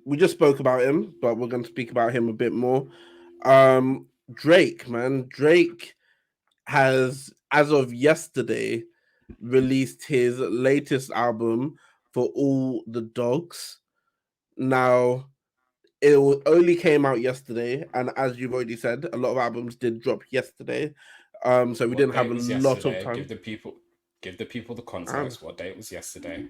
We just spoke about him, but we're going to speak about him a bit more. Drake, man, Drake has, as of yesterday, released his latest album for all the dogs. Now, only came out yesterday, and as you've already said, a lot of albums did drop yesterday. So we What didn't have date a was lot of yesterday? time. Give the people the Um, context. What date was yesterday?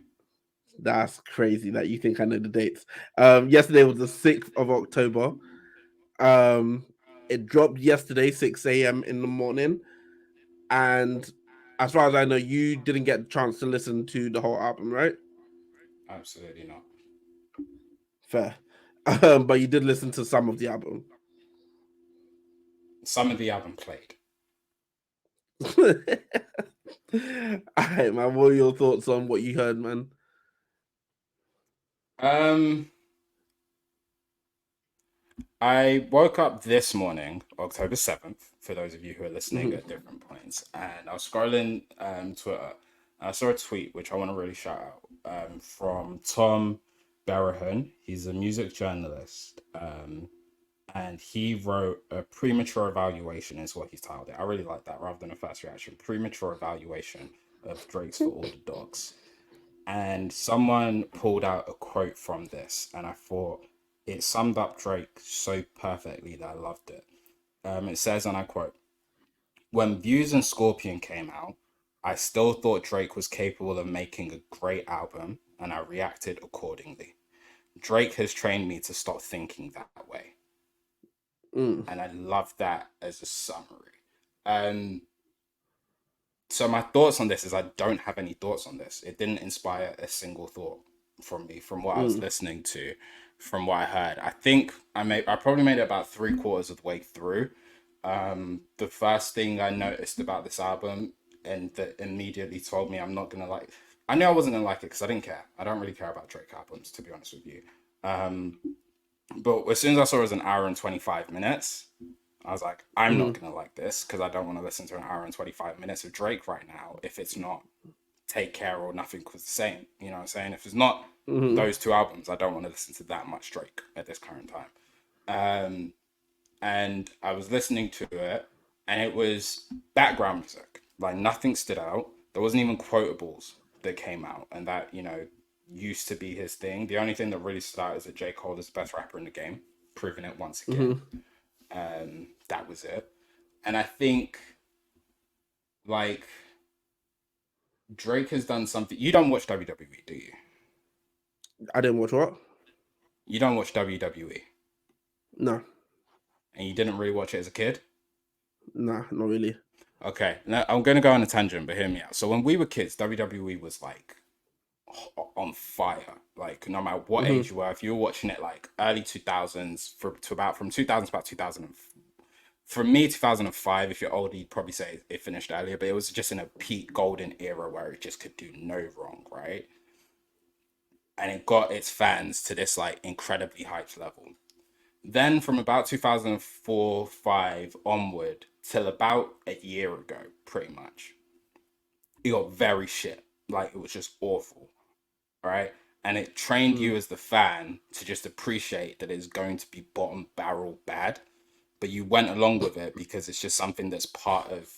that's crazy that you think I know the dates. Yesterday was the 6th of October. Um, it dropped yesterday, 6 a.m. in the morning, and as far as I know, you didn't get a chance to listen to the whole album, right? Absolutely not. Fair. But you did listen to some of the album. Some of the album played. All right, man. What are your thoughts on what you heard, man? Um, I woke up this morning, October 7th, for those of you who are listening at Mm-hmm. different points, and I was scrolling Twitter. And I saw a tweet which I want to really shout out from Tom Berrahan. He's a music journalist. And he wrote a premature evaluation is what he's titled it. I really like that rather than a first reaction. Premature evaluation of Drake's For All the Dogs. And someone pulled out a quote from this, and I thought it summed up Drake so perfectly that I loved it. It says, and I quote, "When Views and Scorpion came out, I still thought Drake was capable of making a great album, and I reacted accordingly. Drake has trained me to stop thinking that way." Mm. And I love that as a summary. Um, so my thoughts on this is I don't have any thoughts on this. It didn't inspire a single thought from me, from what I was Mm. listening to, from what I heard. I think I probably made it about three quarters of the way through. The first thing I noticed about this album and that immediately told me I'm not gonna like. I knew I wasn't gonna like it because I didn't care. I don't really care about Drake albums, to be honest with you. Um, but as soon as I saw it was an hour and 25 minutes, I was like, I'm not Mm. gonna like this because I don't want to listen to an hour and 25 minutes of Drake right now if it's not Take Care or Nothing Was the Same. You know what I'm saying? If it's not Mm. those two albums, I don't want to listen to that much Drake at this current time. Um, and I was listening to it, and it was background music. Like nothing stood out. There wasn't even quotables that came out, and that used to be his thing. The only thing that really stood out is that J. Cole is the best rapper in the game, proving it once again. Mm. That was it. And I think like Drake has done something. You don't watch WWE, do you? I didn't watch what? You don't watch WWE, No, and you didn't really watch it as a kid. nah, not really. Okay, now I'm going to go on a tangent, but hear me out. So when we were kids, WWE was like on fire. Like no matter what age Mm. you were, if you were watching it like early 2000s to about from 2000s about 2000, for me 2005, if you're older you'd probably say it finished earlier, but it was just in a peak golden era where it just could do no wrong, right? And it got its fans to this like incredibly hyped level. Then from about 2004 5 onward till about a year ago, pretty much, it got very shit. Like it was just awful, right? And it trained you Mm. as the fan to just appreciate that it's going to be bottom barrel bad, but you went along with it because it's just something that's part of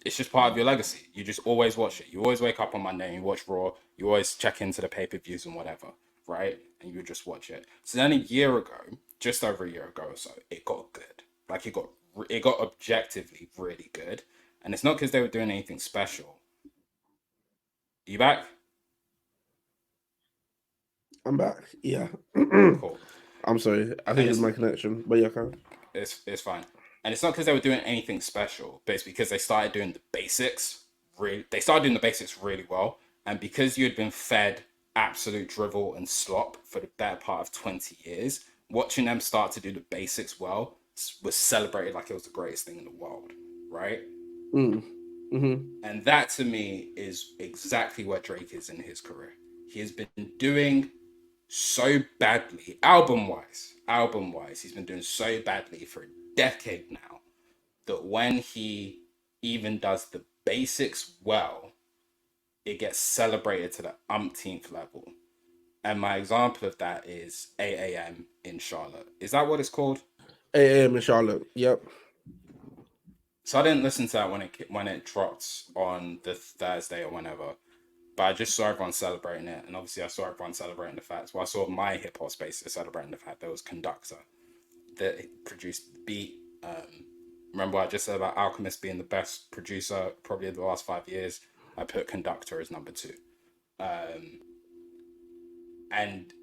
it's just part of your legacy. You just always watch it. You always wake up on Monday and you watch Raw. You always check into the pay-per-views and whatever, right? And you just watch it. So then a year ago, just over a year ago or so, it got good. Like it got objectively really good. And it's not because they were doing anything special. You back? I'm back. Yeah. Cool. I'm sorry. I And think it's my connection, but yeah, can. it's fine. And it's not because they were doing anything special, but it's because they started doing the basics. They started doing the basics really well, and because you had been fed absolute drivel and slop for the better part of 20 years, watching them start to do the basics well was celebrated like it was the greatest thing in the world, right? Mm. Mm. And that to me is exactly where Drake is in his career. He has been doing so badly, album wise, he's been doing so badly for a decade now that when he even does the basics well, it gets celebrated to the umpteenth level. And my example of that is 8 a.m. in Charlotte. Is that what it's called? 8 a.m. in Charlotte. Yep. So I didn't listen to that when it dropped on the Thursday or whenever, but I just saw everyone celebrating it, and obviously I saw everyone celebrating the fact. Well, I saw my hip hop space celebrating the fact there was Conductor that produced the beat. Remember what I just said about Alchemist being the best producer probably of the last 5 years? I put Conductor as number two. Um, and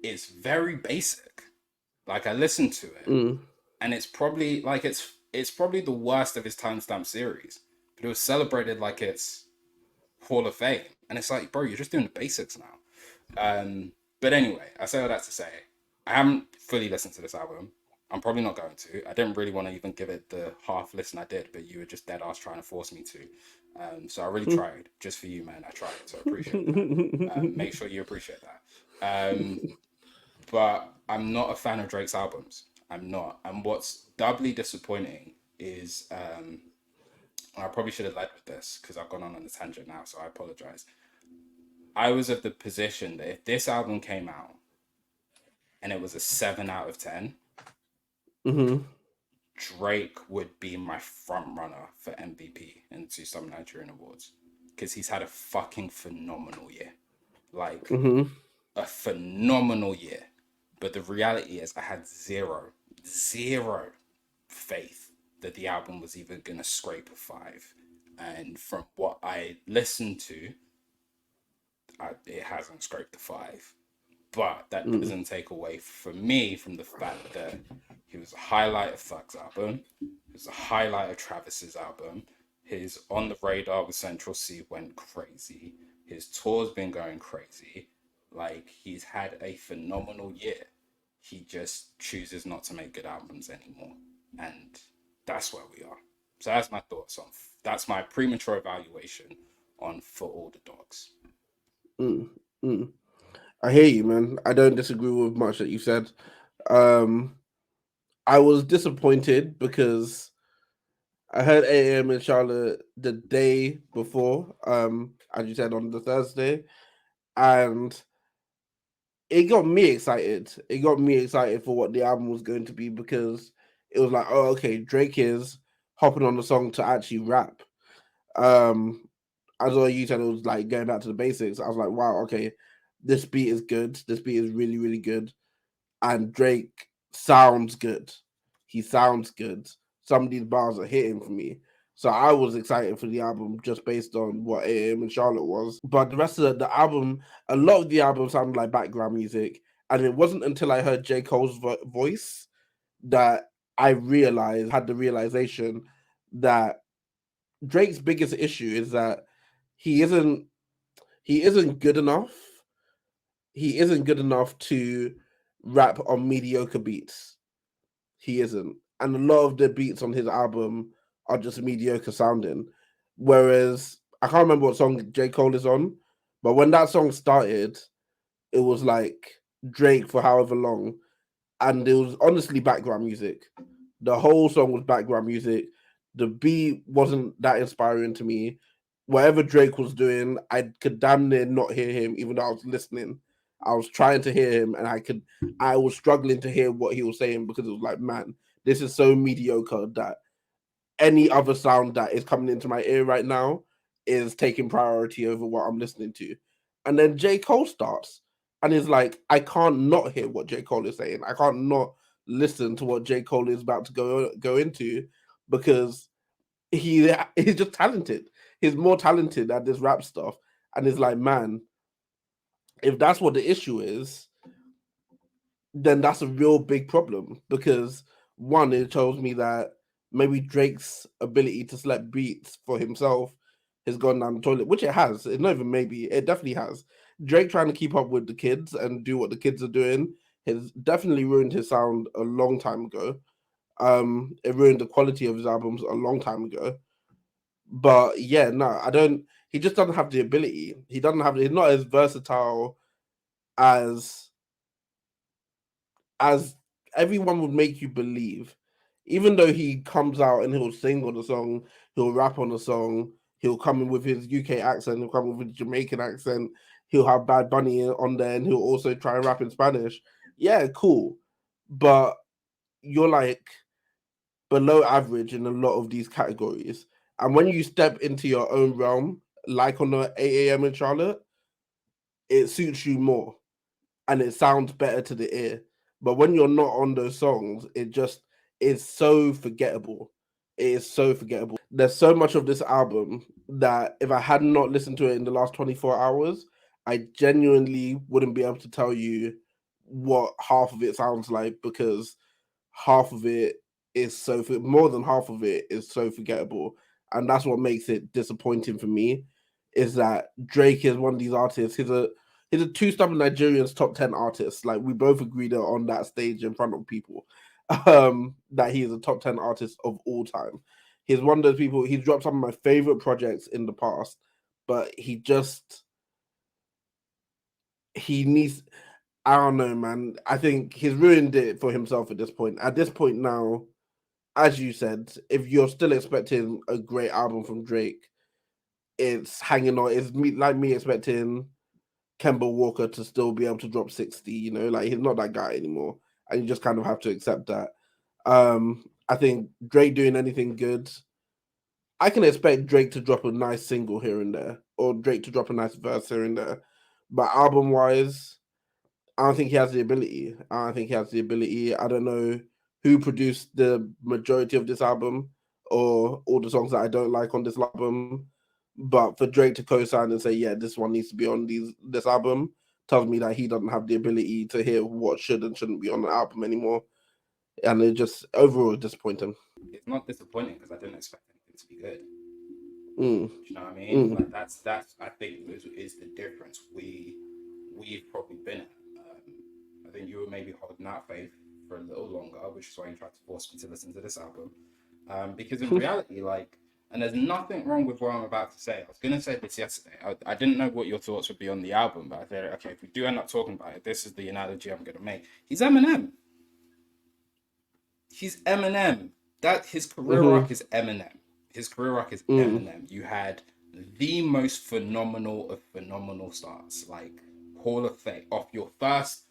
it's very basic. Like I listened to it, Mm. and it's probably the worst of his timestamp series, but it was celebrated like it's Hall of Fame, and it's like, bro, you're just doing the basics now. But anyway, I say all that to say, I haven't fully listened to this album. I'm probably not going to. I didn't really want to even give it the half listen I did, but you were just dead ass trying to force me to. So I really tried, just for you, man. I tried, so I appreciate that. Make sure you appreciate that. But I'm not a fan of Drake's albums. I'm not. And what's doubly disappointing is, I probably should have led with this because I've gone on a tangent now, so I apologize. I was of the position that if this album came out and it was a 7 out of 10, Mm-hmm. Drake would be my front runner for MVP in the Two Stubborn Nigerian Awards because he's had a fucking phenomenal year. Like, Mm-hmm. a phenomenal year. But the reality is, I had zero faith that the album was even going to scrape a five. And from what I listened to, it hasn't scraped the five. But that Mm. doesn't take away from me from the fact that he was a highlight of Thug's album. He was a highlight of Travis's album. His On the Radar with Central C went crazy. His tour's been going crazy. Like, he's had a phenomenal year. He just chooses not to make good albums anymore. And that's where we are. So that's my thoughts on, that's my premature evaluation on For All the Dogs. Mm. Mm. I hear you, man. I don't disagree with much that you said. Um, I was disappointed because I heard 8 a.m. in Charlotte the day before, as you said, on the Thursday, and it got me excited. It got me excited for what the album was going to be because it was like, oh, okay, Drake is hopping on the song to actually rap. Um, as all you said, it was like going back to the basics. I was like, wow, okay, this beat is good. This beat is really, really good. And Drake sounds good. He sounds good. Some of these bars are hitting for me. So I was excited for the album just based on what AM and Charlotte was. But the rest of the album, a lot of the album sounded like background music. And it wasn't until I heard J. Cole's voice that I realized, had the realization that Drake's biggest issue is that he isn't he isn't good enough. He isn't good enough to rap on mediocre beats. He isn't. And a lot of the beats on his album are just mediocre sounding. Whereas I can't remember what song J. Cole is on, but when that song started, it was like Drake for however long. And it was honestly background music. The whole song was background music. The beat wasn't that inspiring to me. Whatever Drake was doing, I could damn near not hear him, even though I was listening. I was trying to hear him, and I was struggling to hear what he was saying because it was like, man, this is so mediocre that any other sound that is coming into my ear right now is taking priority over what I'm listening to. And then J. Cole starts and is like, I can't not hear what J. Cole is saying. I can't not listen to what J. Cole is about to go into because he's just talented. He's more talented at this rap stuff. And it's like, man, if that's what the issue is, then that's a real big problem because one, it shows me that maybe Drake's ability to select beats for himself has gone down the toilet, which it has. It's not even maybe, it definitely has. Drake trying to keep up with the kids and do what the kids are doing has definitely ruined his sound a long time ago. It ruined the quality of his albums a long time ago. But yeah, no, I don't. He just doesn't have the ability. He doesn't have. He's not as versatile as as everyone would make you believe. Even though he comes out and he'll sing on the song, he'll rap on the song, he'll come in with his UK accent, he'll come with his Jamaican accent, he'll have Bad Bunny on there, and he'll also try and rap in Spanish. Yeah, cool, but you're like below average in a lot of these categories. And when you step into your own realm, like on the 8 a.m. in Charlotte, it suits you more and it sounds better to the ear. But when you're not on those songs, it just is so forgettable. It is so forgettable. There's so much of this album that if I had not listened to it in the last 24 hours, I genuinely wouldn't be able to tell you what half of it sounds like, because half of it is more than half of it is so forgettable, and that's what makes it disappointing for me. Is that Drake is one of these artists. He's a Two Stubborn Nigerians top 10 artist. Like, we both agreed on that stage in front of people, that he is a top 10 artist of all time. He's one of those people. He's dropped some of my favorite projects in the past, but he needs. I don't know, man. I think he's ruined it for himself at this point. At this point now, as you said, if you're still expecting a great album from Drake, it's hanging on. It's like me expecting Kemba Walker to still be able to drop 60. Like, he's not that guy anymore, and you just kind of have to accept that. I think Drake doing anything good, I can expect Drake to drop a nice single here and there, or Drake to drop a nice verse here and there. But album wise, I don't think he has the ability. I don't think he has the ability. I don't know who produced the majority of this album or all the songs that I don't like on this album. But for Drake to co-sign and say, yeah, this one needs to be on this album, tells me that he doesn't have the ability to hear what should and shouldn't be on the album anymore. And it just overall disappointing. It's not disappointing because I didn't expect anything to be good. Mm, Do you know what I mean? mm, Like that's I think is the difference we've probably been at. I think you were maybe holding out faith for a little longer, which is why you tried to force me to listen to this album. Because in reality, like, and there's nothing wrong with what I'm about to say. I was gonna say this yesterday. I didn't know what your thoughts would be on the album, but I thought, okay, if we do end up talking about it, this is the analogy I'm gonna make. He's Eminem. He's Eminem. That his career mm-hmm, arc is Eminem. His career arc is mm, Eminem. You had the most phenomenal of phenomenal starts, like Hall of Fame. Off your first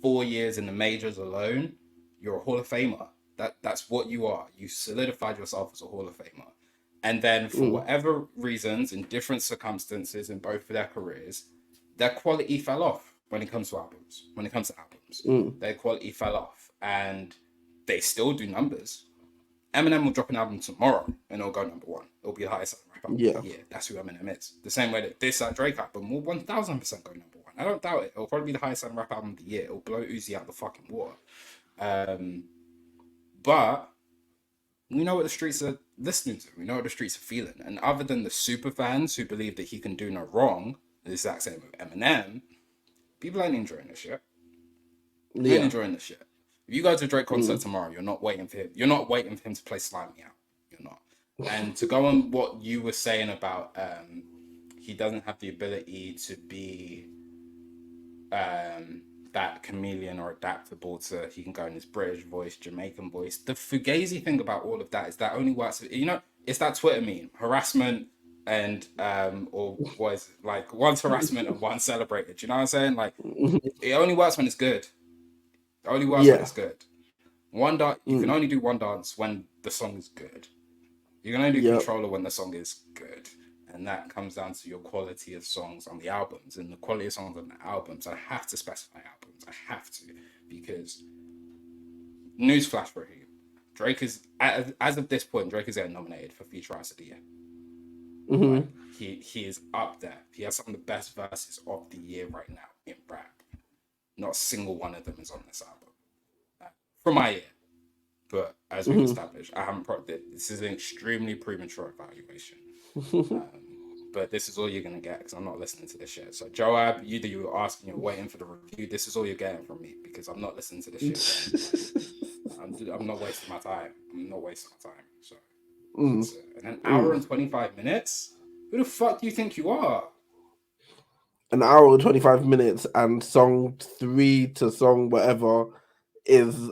4 years in the majors alone, you're a Hall of Famer. That's what you are. You solidified yourself as a Hall of Famer. And then, for mm, whatever reasons, in different circumstances in both of their careers, their quality fell off when it comes to albums. mm. Their quality fell off, and they still do numbers. Eminem will drop an album tomorrow and it'll go number one. It'll be the highest selling rap album of Yeah. the year. That's who Eminem is. The same way that this Drake album will 1000% go number one. I don't doubt it. It'll probably be the highest selling rap album of the year. It'll blow Uzi out the fucking water. Um, but we know what the streets are listening to. We know what the streets are feeling. And other than the super fans who believe that he can do no wrong, the exact same with Eminem, people ain't enjoying this shit. You ain't Yeah. enjoying this shit. If you go to a Drake concert Mm. tomorrow, you're not waiting for him. You're not waiting for him to play Slime Me Out. You're not. And to go on what you were saying about he doesn't have the ability to be that chameleon or adaptable to he can go in his British voice, Jamaican voice. The fugazi thing about all of that is that only works. It's that Twitter meme harassment and or was like one's harassment and one's celebrated. You know what I'm saying? Like it only works when it's good. It only works when Yeah. it's good. One dance, you can Mm. only do one dance when the song is good. You can only do Yep. Controller when the song is good. And that comes down to your quality of songs on the albums. And the quality of songs on the albums, I have to specify albums. I have to. Because, newsflash for you, Drake is, as of this point, Drake is getting nominated for Future Artist of the Year. Mm-hmm. Like, he is up there. He has some of the best verses of the year right now in rap. Not a single one of them is on this album. From my ear. But as we've Mm-hmm. established, I haven't this is an extremely premature evaluation. But this is all you're gonna get because I'm not listening to this shit. So Joab, you were asking, you're waiting for the review. This is all you're getting from me because I'm not listening to this shit again. I'm not wasting my time. I'm not wasting my time. So Mm. that's it. And an hour Mm. and 25 minutes. Who the fuck do you think you are? An hour and 25 minutes, and song 3 to song whatever is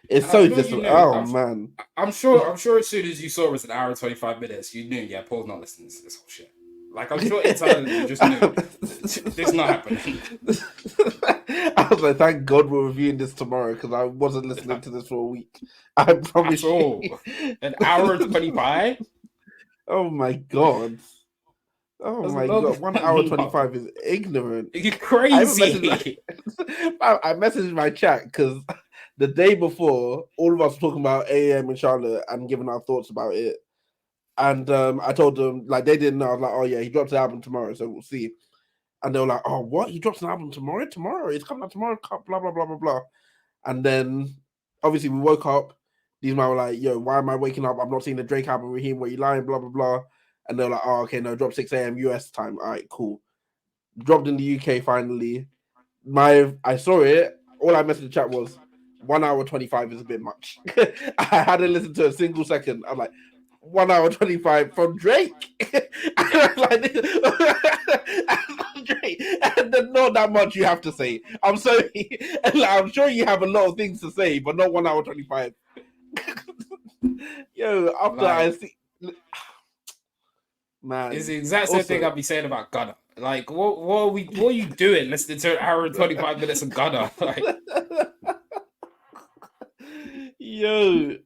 it's And I'm so sure you knew. oh man. I'm sure as soon as you saw it was an hour and 25 minutes, you knew. Yeah, Paul's not listening to this whole shit. Like, I'm sure internally you just knew this not happening. I was like, thank God we're reviewing this tomorrow because I wasn't listening to this for a week. I promise At all. you. An hour and 25? Oh my God. Oh That's my longer God. 1 hour than no. 25 is ignorant. You're I even messaged crazy. I messaged my chat because the day before, all of us were talking about AM in Charlotte and giving our thoughts about it. And I told them, like, they didn't know. I was like, oh, yeah, he drops the album tomorrow, so we'll see. And they were like, oh, what? He drops an album tomorrow? Tomorrow? It's coming out tomorrow? Blah, blah, blah, blah, blah. And then, obviously, we woke up. These men were like, yo, why am I waking up? I'm not seeing the Drake album. Raheem, where you lying? Blah, blah, blah. And they're like, oh, okay, no, drop 6 a.m. US time. All right, cool. Dropped in the UK finally. I saw it. All I messaged the chat was 1 hour 25 is a bit much. I hadn't listened to a single second. I'm like, 1 hour 25 from Drake. And I was like, Drake. And there's not that much you have to say. I'm sorry. And like, I'm sure you have a lot of things to say, but not 1 hour 25. Yo, after Like, I see, man. it's the exact same thing I'd be saying about Gunna. Like, what are you doing listening to an hour and 25 minutes of Gunna? Like, yo,